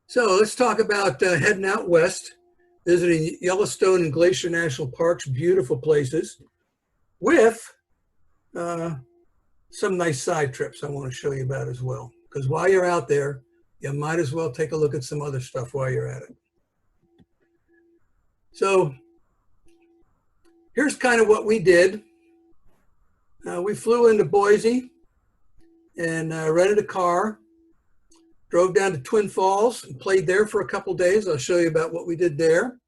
So let's talk about heading out west, visiting Yellowstone and Glacier National Parks, beautiful places, with some nice side trips I want to show you about as well. Because while you're out there, you might as well take a look at some other stuff while you're at it. So here's kind of what we did. We flew into Boise and rented a car, drove down to Twin Falls and played there for a couple days. I'll show you about what we did there.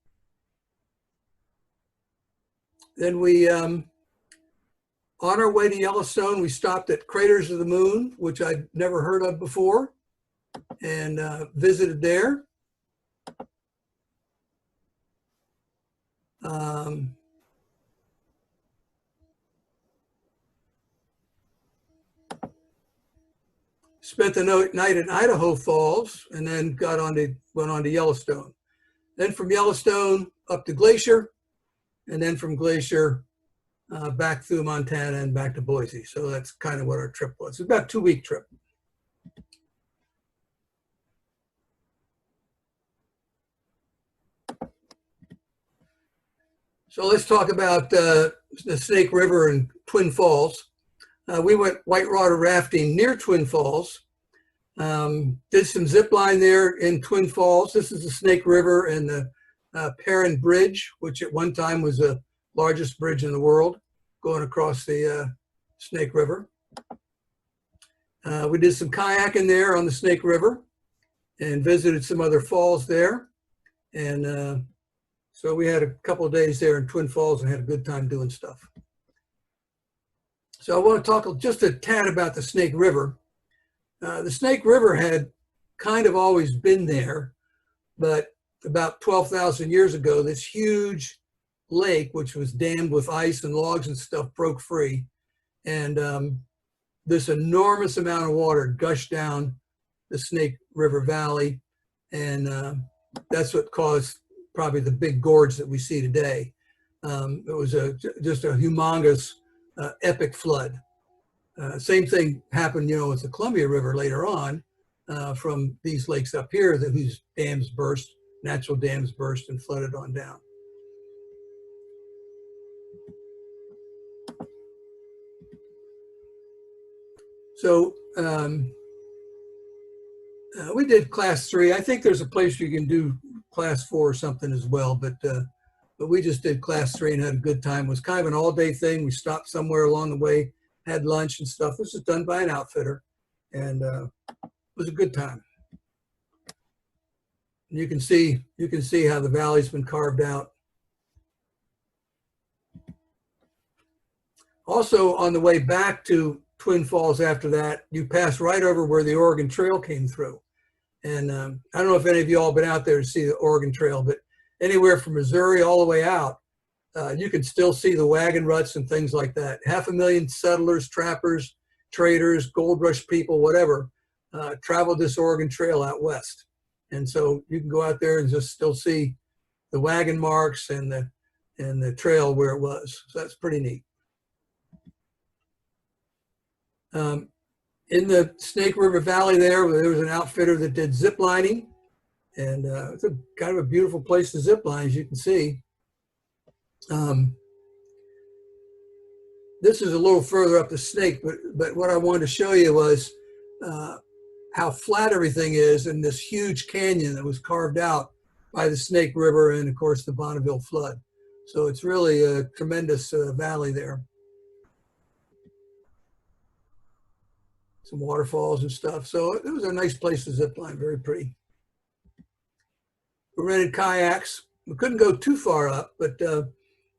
Then we, on our way to Yellowstone, we stopped at Craters of the Moon, which I'd never heard of before, and visited there. Spent the night in Idaho Falls, and then went on to Yellowstone. Then from Yellowstone up to Glacier, and then from Glacier back through Montana and back to Boise. So that's kind of what our trip was. It's about a 2-week trip. So let's talk about the Snake River and Twin Falls. We went whitewater rafting near Twin Falls, did some zip line there in Twin Falls. This is the Snake River and the Perrin Bridge, which at one time was the largest bridge in the world, going across the Snake River. We did some kayaking there on the Snake River and visited some other falls there. And so we had a couple of days there in Twin Falls and had a good time doing stuff. So I want to talk just a tad about the Snake River. The Snake River had kind of always been there, but about 12,000 years ago, this huge lake, which was dammed with ice and logs and stuff, broke free. And this enormous amount of water gushed down the Snake River Valley. And that's what caused probably the big gorge that we see today. It was just a humongous epic flood. Same thing happened, with the Columbia River later on from these lakes up here whose dams burst, natural dams burst and flooded on down. So we did class 3. I think there's a place you can do class 4 or something as well, but we just did class 3 and had a good time. It was kind of an all-day thing. We stopped somewhere along the way, had lunch and stuff. This was done by an outfitter, and it was a good time. And you can see how the valley's been carved out. Also, on the way back to Twin Falls after that, you pass right over where the Oregon Trail came through. And I don't know if any of you all have been out there to see the Oregon Trail, but anywhere from Missouri all the way out, you can still see the wagon ruts and things like that. 500,000 settlers, trappers, traders, gold rush people, whatever, traveled this Oregon Trail out west. And so you can go out there and just still see the wagon marks and the trail where it was. So that's pretty neat. In the Snake River Valley there was an outfitter that did zip lining, and it's kind of a beautiful place to zip line, as you can see. This is a little further up the Snake, but what I wanted to show you was how flat everything is in this huge canyon that was carved out by the Snake River and, of course, the Bonneville flood. So it's really a tremendous valley there. Some waterfalls and stuff. So it was a nice place to zip line, very pretty. We rented kayaks. We couldn't go too far up, but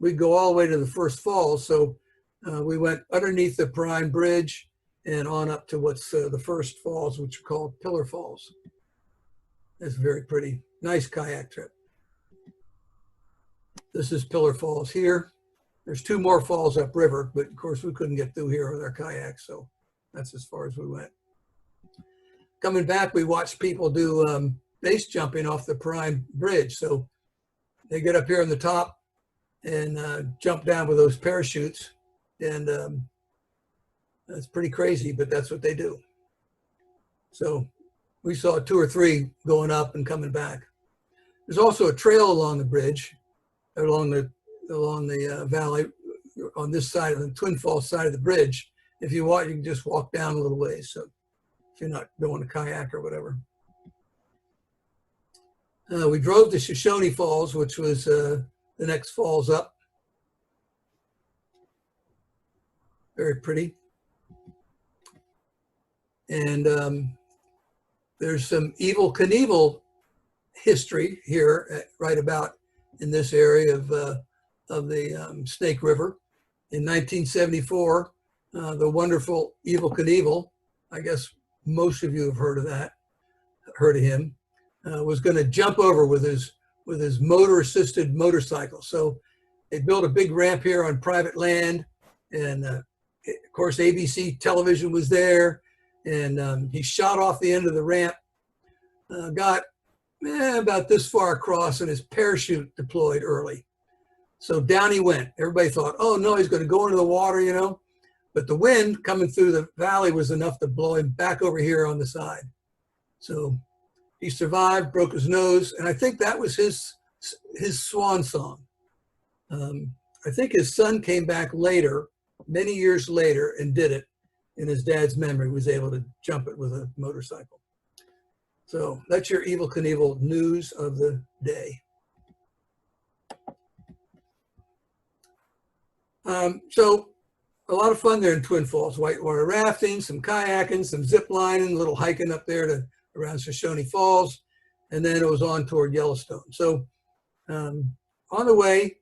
we'd go all the way to the first falls. So we went underneath the Perrin Bridge and on up to what's the first falls, which are called Pillar Falls. That's very pretty. Nice kayak trip. This is Pillar Falls here. There's 2 more falls upriver, but of course we couldn't get through here with our kayaks, so that's as far as we went. Coming back, we watched people do base jumping off the Perrin Bridge. So they get up here on the top and jump down with those parachutes. And that's pretty crazy, but that's what they do. So we saw 2 or 3 going up and coming back. There's also a trail along the bridge, along the valley, on this side of the Twin Falls side of the bridge. If you want, you can just walk down a little ways. So if you're not going to kayak or whatever. We drove to Shoshone Falls, which was the next falls up. Very pretty. And there's some Evel Knievel history here, right about in this area of the Snake River. In 1974, the wonderful Evel Knievel, I guess most of you have heard of him, was going to jump over with his motor-assisted motorcycle. So they built a big ramp here on private land, and of course ABC television was there, and he shot off the end of the ramp, got about this far across, and his parachute deployed early. So down he went. Everybody thought, oh no, he's going to go into the water, you know. But the wind coming through the valley was enough to blow him back over here on the side. So he survived, broke his nose, and I think that was his swan song. I think his son came back later, many years later, and did it in his dad's memory, was able to jump it with a motorcycle. So that's your Evel Knievel news of the day. So a lot of fun there in Twin Falls, whitewater rafting, some kayaking, some zip lining, a little hiking up there to around Shoshone Falls, and then it was on toward Yellowstone. So on the way,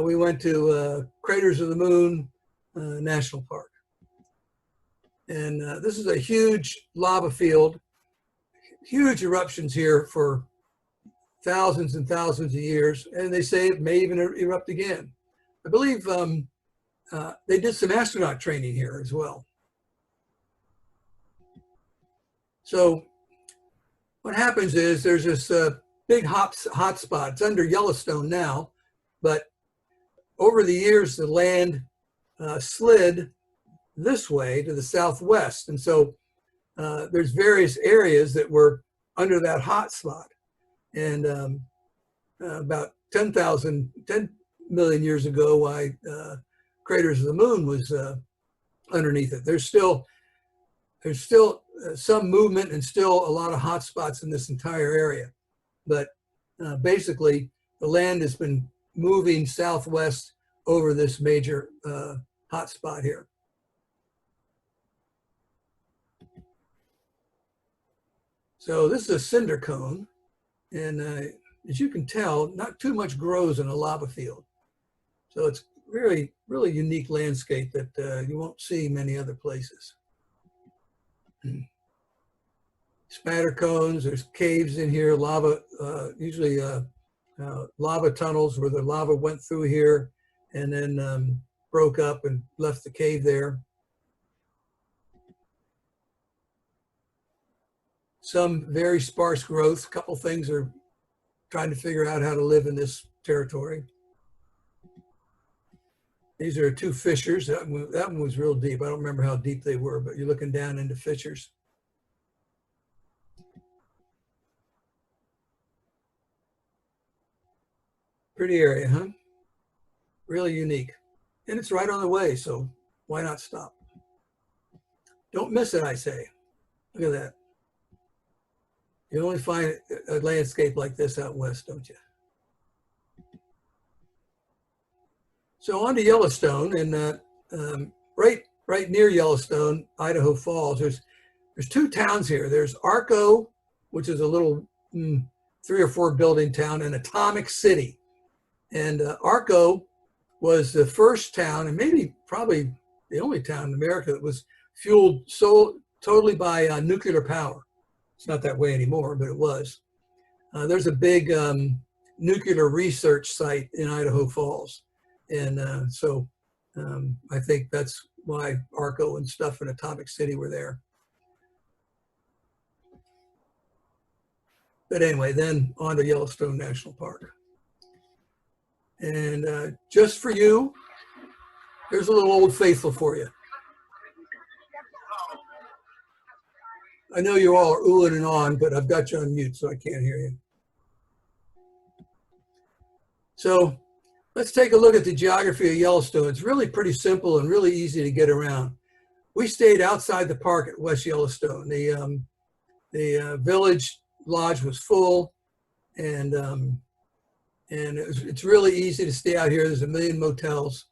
we went to Craters of the Moon National Park. And this is a huge lava field, huge eruptions here for thousands and thousands of years, and they say it may even erupt again. I believe they did some astronaut training here as well. So what happens is there's this big hot spot. It's under Yellowstone now, but over the years, the land slid this way to the southwest. And so there's various areas that were under that hot spot. And about 10 million years ago, why Craters of the Moon was underneath it. There's still some movement and still a lot of hot spots in this entire area. But basically, the land has been moving southwest over this major hot spot here. So this is a cinder cone, and as you can tell, not too much grows in a lava field. So it's really, really unique landscape that you won't see many other places. Spatter cones, there's caves in here, lava, usually lava tunnels where the lava went through here and then broke up and left the cave there. Some very sparse growth. A couple things are trying to figure out how to live in this territory. These are 2 fissures. That one was real deep. I don't remember how deep they were, but you're looking down into fissures. Pretty area, huh? Really unique. And it's right on the way, so why not stop? Don't miss it, I say. Look at that. You only find a landscape like this out west, don't you? So on to Yellowstone, and right near Yellowstone, Idaho Falls, there's 2 towns here. There's Arco, which is a little 3 or 4 building town, and Atomic City. And Arco was the first town, and probably the only town in America that was fueled totally by nuclear power. It's not that way anymore, but it was. There's a big nuclear research site in Idaho Falls. And so I think that's why Arco and stuff in Atomic City were there. But anyway, then on to Yellowstone National Park. And just for you, here's a little Old Faithful for you. I know you all are oohing and on, but I've got you on mute, so I can't hear you. So let's take a look at the geography of Yellowstone. It's really pretty simple and really easy to get around. We stayed outside the park at West Yellowstone. The village lodge was full, and it's really easy to stay out here. There's a million motels.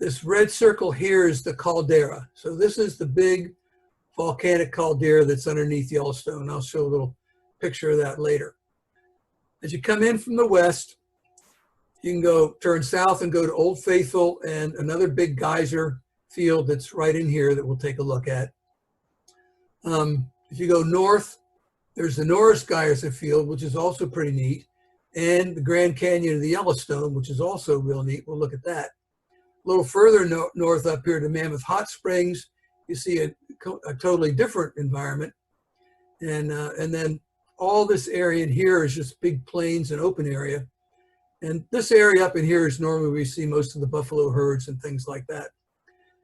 This red circle here is the caldera. So this is the big volcanic caldera that's underneath Yellowstone. I'll show a little picture of that later. As you come in from the west, you can turn south and go to Old Faithful and another big geyser field that's right in here that we'll take a look at. If you go north, there's the Norris Geyser Field, which is also pretty neat, and the Grand Canyon of the Yellowstone, which is also real neat. We'll look at that. A little further north up here to Mammoth Hot Springs, you see a totally different environment. And then all this area in here is just big plains and open area. And this area up in here is normally where we see most of the buffalo herds and things like that.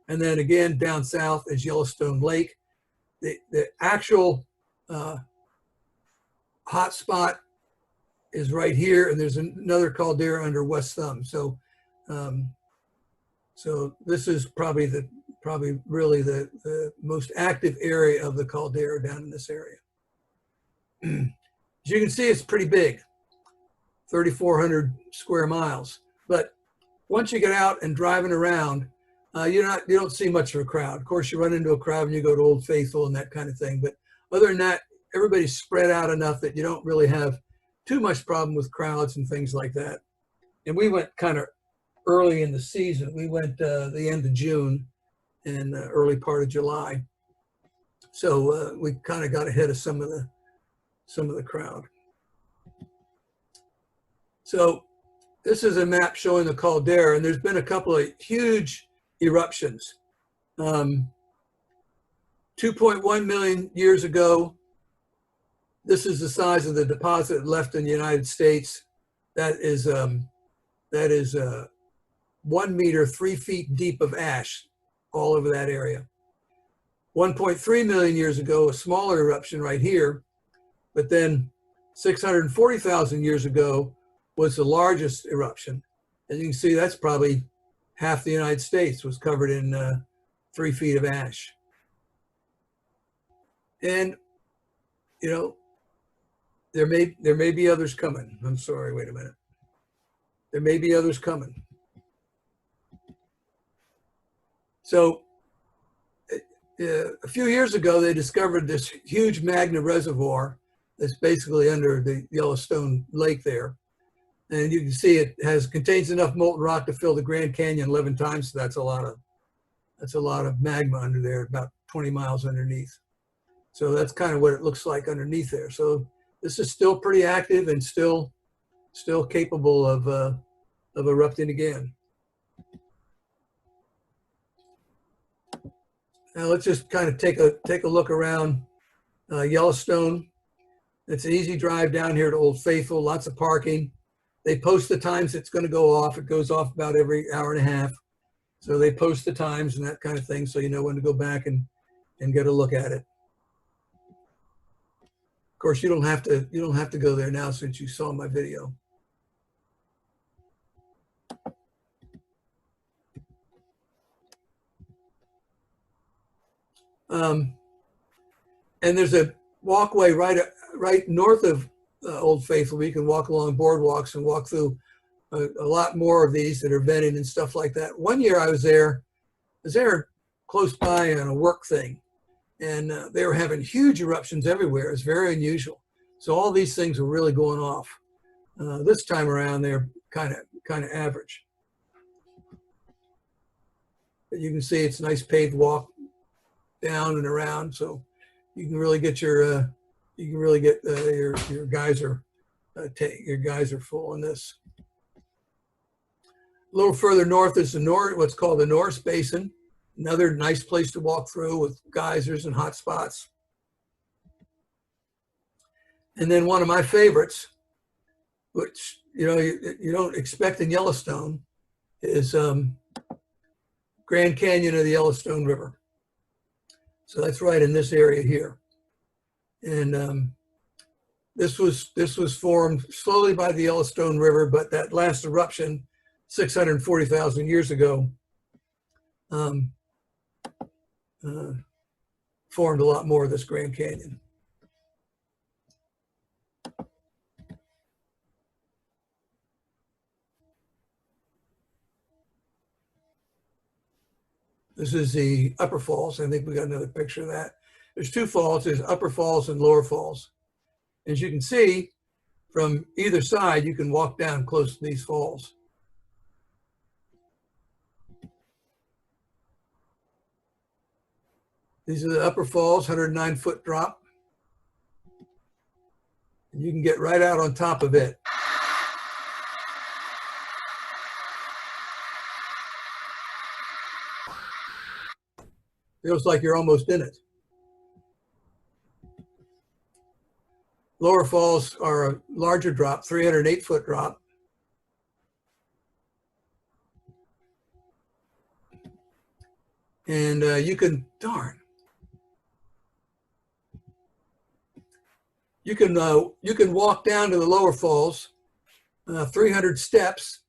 And then again, down south is Yellowstone Lake. The actual hot spot is right here, and there's another caldera under West Thumb. So this is probably really the most active area of the caldera down in this area. As you can see, it's pretty big, 3,400 square miles. But once you get out and driving around, you don't see much of a crowd. Of course, you run into a crowd when you go to Old Faithful and that kind of thing. But other than that, everybody's spread out enough that you don't really have too much problem with crowds and things like that. And we went kind of early in the season. We went the end of June and early part of July. So we kind of got ahead of some of the crowd. So this is a map showing the caldera, and there's been a couple of huge eruptions. 2.1 million years ago, this is the size of the deposit left in the United States. That is 1 meter, 3 feet deep of ash all over that area. 1.3 million years ago, a smaller eruption right here, but then 640,000 years ago was the largest eruption. As you can see, that's probably half the United States was covered in 3 feet of ash. And, you know, there may be others coming. I'm sorry, wait a minute. There may be others coming. So a few years ago, they discovered this huge magma reservoir that's basically under the Yellowstone Lake there. And you can see it contains enough molten rock to fill the Grand Canyon 11 times. So that's a lot of magma under there, about 20 miles underneath. So that's kind of what it looks like underneath there. So this is still pretty active and still capable of erupting again. Now let's just kind of take a look around Yellowstone. It's an easy drive down here to Old Faithful, lots of parking. They post the times it's going to go off. It goes off about every hour and a half. So they post the times and that kind of thing, so you know when to go back and get a look at it. Of course, you don't have to go there now since you saw my video. And there's a walkway right north of Old Faithful. You can walk along boardwalks and walk through a lot more of these that are vented and stuff like that. One year I was there close by on a work thing, and they were having huge eruptions everywhere. It's very unusual. So all these things were really going off. This time around, they're kind of average. But you can see it's a nice paved walk down and around, so you can really get your geyser full in this. A little further north is what's called the Norris Basin, another nice place to walk through with geysers and hot spots. And then one of my favorites, which you don't expect in Yellowstone, is Grand Canyon of the Yellowstone River. So that's right in this area here. And this was formed slowly by the Yellowstone River, but that last eruption 640,000 years ago formed a lot more of this Grand Canyon. This is the Upper Falls. I think we got another picture of that. There's two falls. There's Upper Falls and Lower Falls. As you can see, from either side, you can walk down close to these falls. These are the Upper Falls, 109-foot drop. And you can get right out on top of it. Feels like you're almost in it. Lower Falls are a larger drop, 308-foot drop. And you can, you can walk down to the Lower Falls, 300 steps.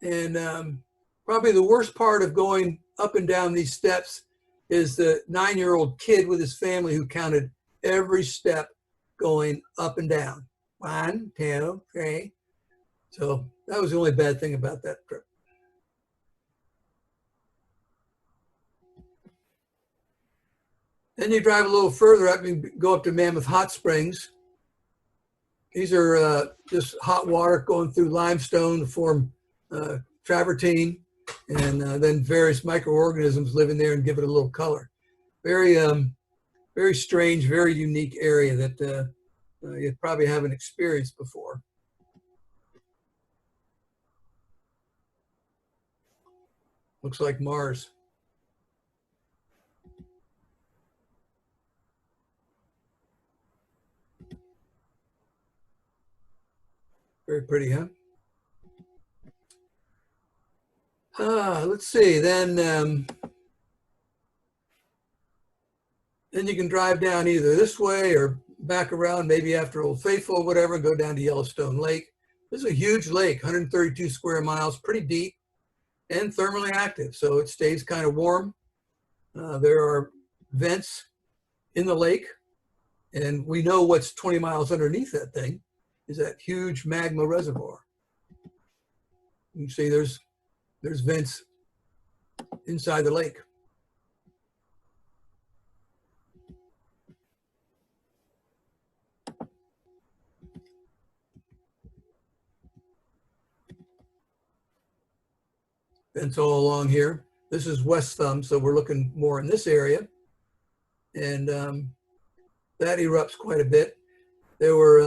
And probably the worst part of going up and down these steps is the 9-year-old kid with his family who counted every step going up and down. 1, 2, 3. So that was the only bad thing about that trip. Then you drive a little further up and go up to Mammoth Hot Springs. These are just hot water going through limestone to form travertine, and then various microorganisms live in there and give it a little color. Very, very strange, very unique area that you probably haven't experienced before. Looks like Mars. Very pretty, huh? Let's see, then you can drive down either this way or back around, maybe after Old Faithful or whatever, and go down to Yellowstone Lake. This is a huge lake, 132 square miles, pretty deep and thermally active, so it stays kind of warm. There are vents in the lake, and we know what's 20 miles underneath that thing is that huge magma reservoir. You can see there's vents inside the lake. Vents all along here. This is West Thumb, so we're looking more in this area. And that erupts quite a bit. There were,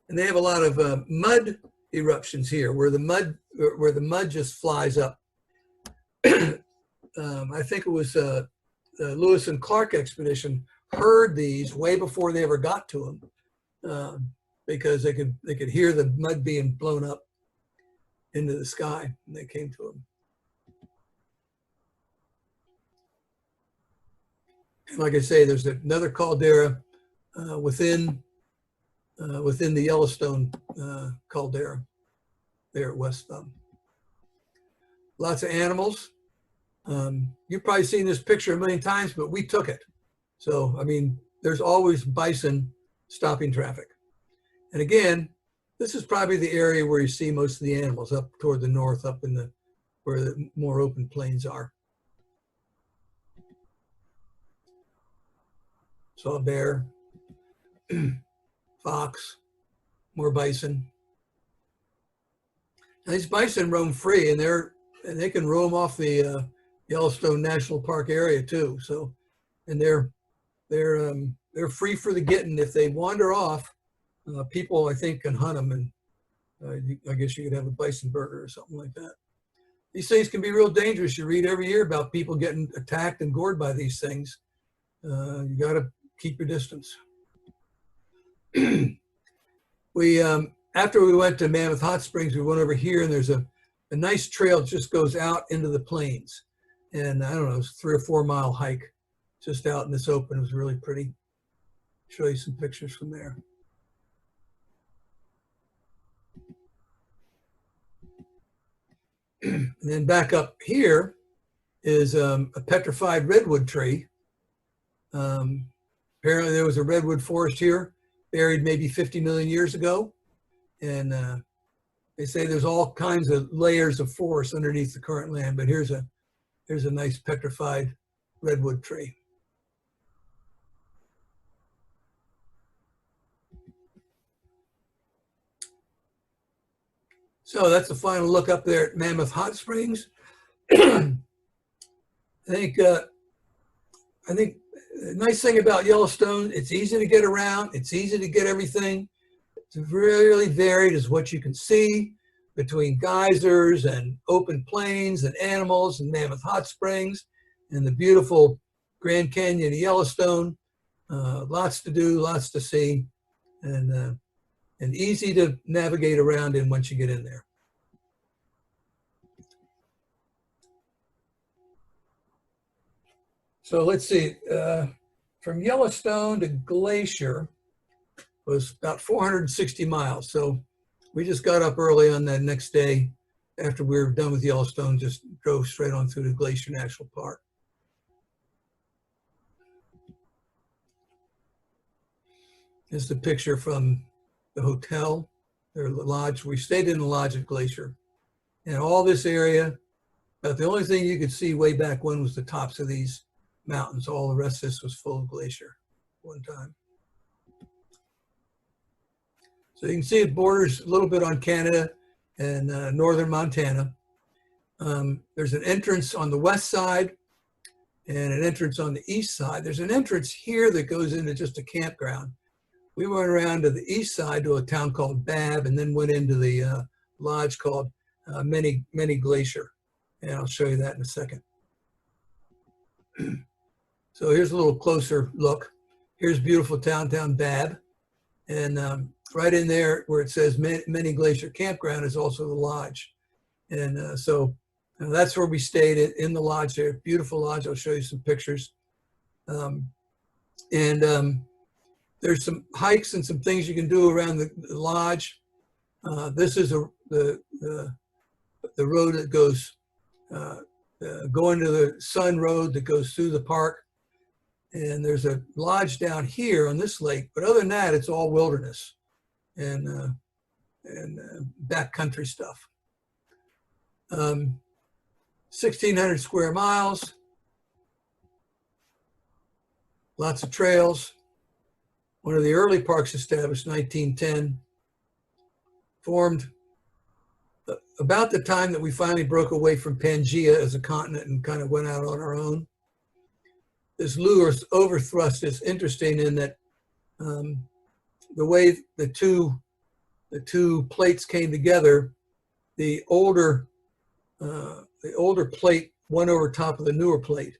and they have a lot of mud eruptions here where the mud just flies up. I think it was the Lewis and Clark expedition heard these way before they ever got to them, because they could hear the mud being blown up into the sky when they came to them. And like I say, there's another caldera within the Yellowstone caldera there at West Thumb. Lots of animals. You've probably seen this picture a million times, but we took it. So, I mean, there's always bison stopping traffic. And again, this is probably the area where you see most of the animals, up toward the north, up in where the more open plains are. Saw a bear, fox, more bison. Now, these bison roam free, and they can roam off the Yellowstone National Park area too. So, and they're free for the getting. If they wander off, people I think can hunt them, and I guess you could have a bison burger or something like that. These things can be real dangerous. You read every year about people getting attacked and gored by these things. You got to keep your distance. After we went to Mammoth Hot Springs, we went over here, and there's a nice trail that just goes out into the plains. And I don't know, it's a 3 or 4 mile hike. just out in this open. It was really pretty. Show you some pictures from there. And then back up here is a petrified redwood tree. Apparently there was a redwood forest here, buried maybe 50 million years ago. And they say there's all kinds of layers of forest underneath the current land, but here's a nice petrified redwood tree. So that's the final look up there at Mammoth Hot Springs. I think the nice thing about Yellowstone, it's easy to get around. It's easy to get everything. It's really varied as what you can see between geysers and open plains and animals and Mammoth Hot Springs and the beautiful Grand Canyon of Yellowstone. Lots to do, lots to see, and easy to navigate around in once you get in there. So let's see, from Yellowstone to Glacier was about 460 miles. So we just got up early on that next day after we were done with Yellowstone, just drove straight on through to Glacier National Park. Here's the picture from the hotel, or the lodge. We stayed in the lodge at Glacier. And all this area, about the only thing you could see way back when was the tops of these mountains. All the rest of this was full of glacier one time. So you can see it borders a little bit on Canada and northern Montana. There's an entrance on the west side and an entrance on the east side. There's an entrance here that goes into just a campground. We went around to the east side to a town called Babb, and then went into the lodge called Many Glacier. And I'll show you that in a second. So here's a little closer look. Here's beautiful downtown Babb. And right in there where it says Many Glacier Campground is also the lodge. And so that's where we stayed in the lodge there. Beautiful lodge. I'll show you some pictures. There's some hikes and some things you can do around the lodge. This is the road that goes, going to the Sun Road that goes through the park. And there's a lodge down here on this lake, but other than that, it's all wilderness and backcountry stuff. 1,600 square miles, lots of trails. One of the early parks established in 1910, formed about the time that we finally broke away from Pangaea as a continent and kind of went out on our own. This lunar overthrust is interesting in that the way the two plates came together, the older plate went over top of the newer plate.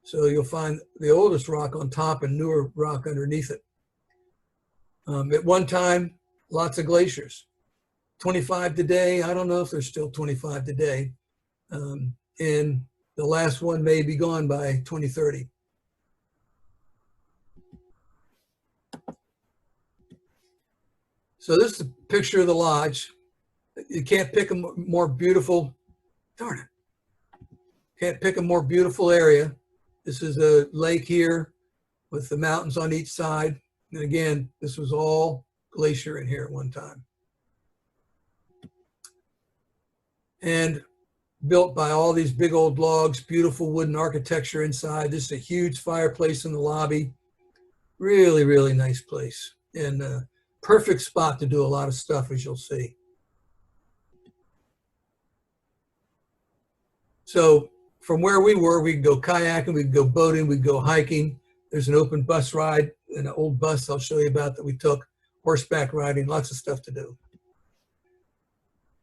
So you'll find the oldest rock on top and newer rock underneath it. At one time, lots of glaciers. 25 today, I don't know if there's still 25 today. And the last one may be gone by 2030. So this is a picture of the lodge. You can't pick a more beautiful, darn it. Can't pick a more beautiful area. This is a lake here with the mountains on each side. And again, this was all glacier in here at one time. And built by all these big old logs, beautiful wooden architecture inside. This is a huge fireplace in the lobby. Really, really nice place. And perfect spot to do a lot of stuff, as you'll see. So from where we were, we could go kayaking, we could go boating, we could go hiking. There's an open bus ride, an old bus I'll show you about that we took, horseback riding, lots of stuff to do.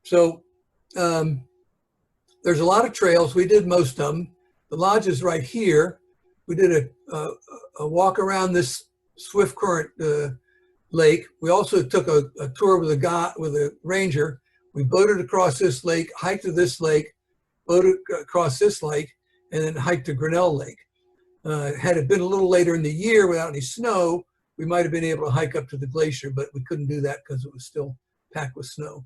So there's a lot of trails. We did most of them. The lodge is right here. We did a walk around this swift current lake. We also took a tour with a ranger. We boated across this lake, hiked to this lake, boated across this lake, and then hiked to Grinnell Lake. Had it been a little later in the year without any snow, we might have been able to hike up to the glacier, but we couldn't do that because it was still packed with snow.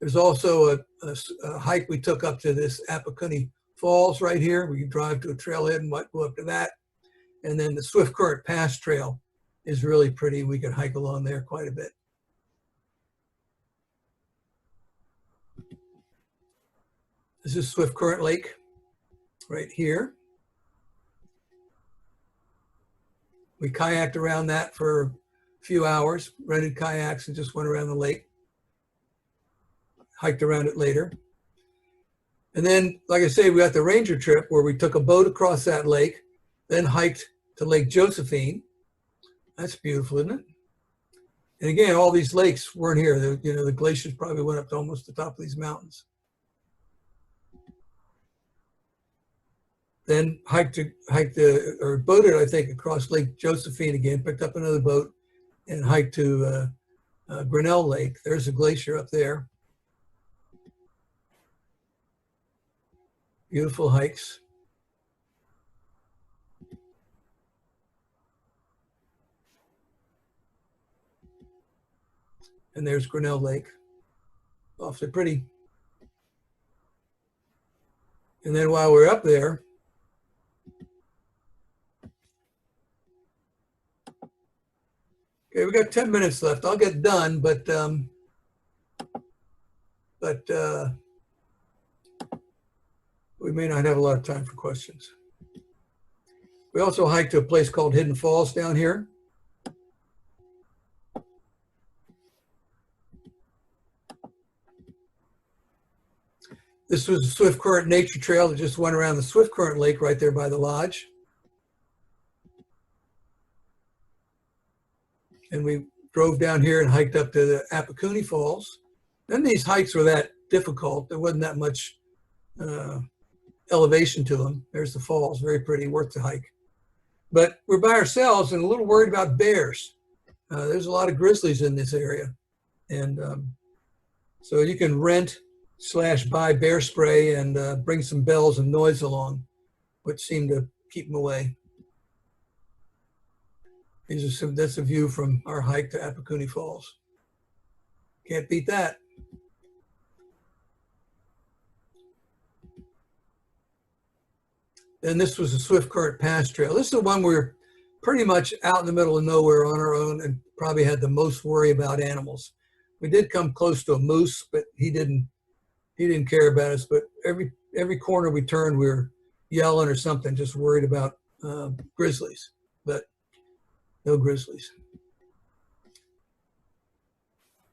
There's also a hike we took up to this Apacunny Falls right here, where you drive to a trailhead and might go up to that. And then the Swift Current Pass Trail is really pretty. We could hike along there quite a bit. This is Swift Current Lake right here. We kayaked around that for a few hours, rented kayaks and just went around the lake. Hiked around it later. And then, like I say, we got the ranger trip where we took a boat across that lake, then hiked to Lake Josephine. That's beautiful, isn't it? And again, all these lakes weren't here. The glaciers probably went up to almost the top of these mountains. Then boated, I think, across Lake Josephine again, picked up another boat and hiked to Grinnell Lake. There's a glacier up there. Beautiful hikes. And there's Grinnell Lake. Awfully pretty. And then while we're up there, okay, we got 10 minutes left. I'll get done, but we may not have a lot of time for questions. We also hiked to a place called Hidden Falls down here. This was a Swift Current nature trail that just went around the Swift Current Lake right there by the lodge. And we drove down here and hiked up to the Apacunny Falls. None of these hikes were that difficult. There wasn't that much elevation to them. There's the falls, very pretty, worth the hike. But we're by ourselves and a little worried about bears. There's a lot of grizzlies in this area. And so you can rent/buy bear spray and bring some bells and noise along, which seem to keep them away. That's a view from our hike to Apacunny Falls. Can't beat that. And this was a Swift Current Pass Trail. This is the one we're pretty much out in the middle of nowhere on our own and probably had the most worry about animals. We did come close to a moose, but he didn't care about us. But every corner we turned, we were yelling or something, just worried about grizzlies, but no grizzlies.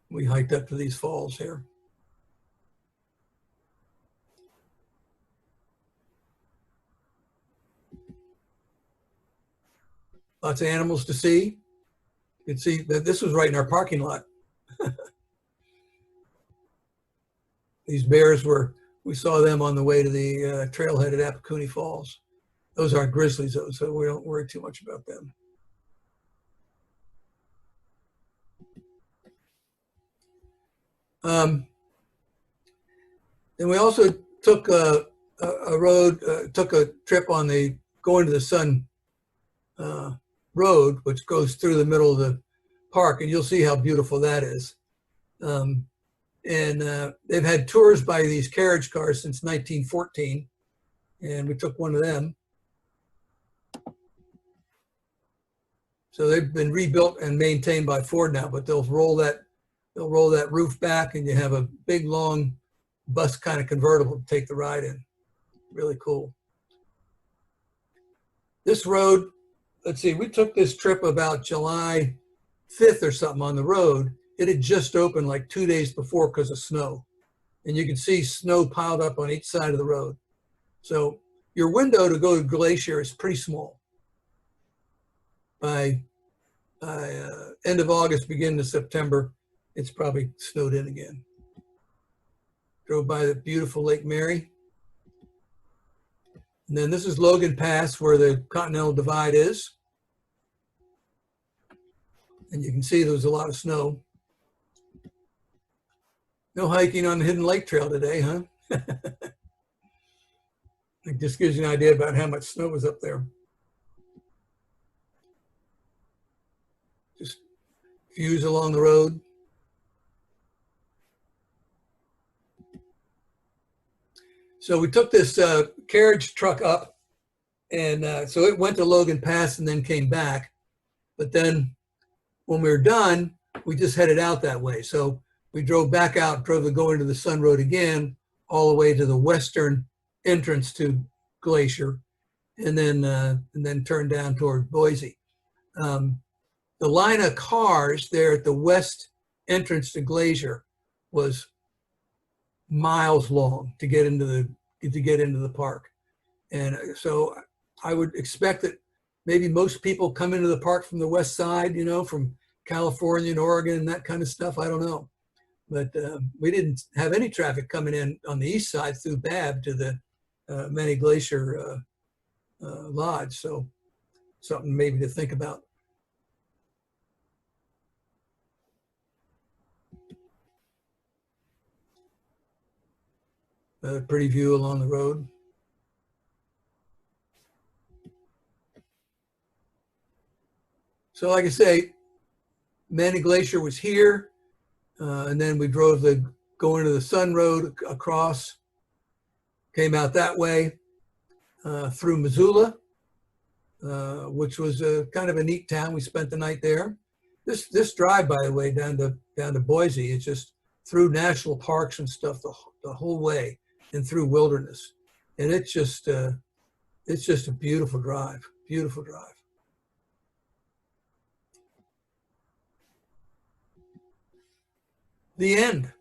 We hiked up to these falls here. Lots of animals to see. You can see that this was right in our parking lot. These bears we saw them on the way to the trailhead at Apacunny Falls. Those aren't grizzlies though, so we don't worry too much about them. And we also took a trip on the Going to the Sun road, which goes through the middle of the park, and you'll see how beautiful that is. They've had tours by these carriage cars since 1914, and we took one of them. So they've been rebuilt and maintained by Ford now, but they'll roll that roof back, and you have a big, long bus kind of convertible to take the ride in. Really cool. This road, let's see, we took this trip about July 5th or something on the road. It had just opened like 2 days before because of snow. And you can see snow piled up on each side of the road. So your window to go to Glacier is pretty small. By end of August, beginning of September, it's probably snowed in again. Drove by the beautiful Lake Mary. And then this is Logan Pass, where the Continental Divide is. And you can see there was a lot of snow. No hiking on the Hidden Lake Trail today, huh? It just gives you an idea about how much snow was up there. just views along the road. So we took this carriage truck up, and so it went to Logan Pass and then came back. But then when we were done, we just headed out that way. So we drove back out, drove to go into the Sun Road again, all the way to the western entrance to Glacier, and then turned down toward Boise. The line of cars there at the west entrance to Glacier was miles long to get into the park. And so I would expect that maybe most people come into the park from the west side, you know, from California and Oregon and that kind of stuff. I don't know. But we didn't have any traffic coming in on the east side through Babb to the Many Glacier Lodge. So something maybe to think about. A pretty view along the road. So like I say, Many Glacier was here, and then we drove going to the Sun Road across, came out that way through Missoula, which was kind of a neat town. We spent the night there. This drive, by the way, down to Boise, it's just through national parks and stuff the whole way, and through wilderness, and it's just a beautiful drive. Beautiful drive. The end.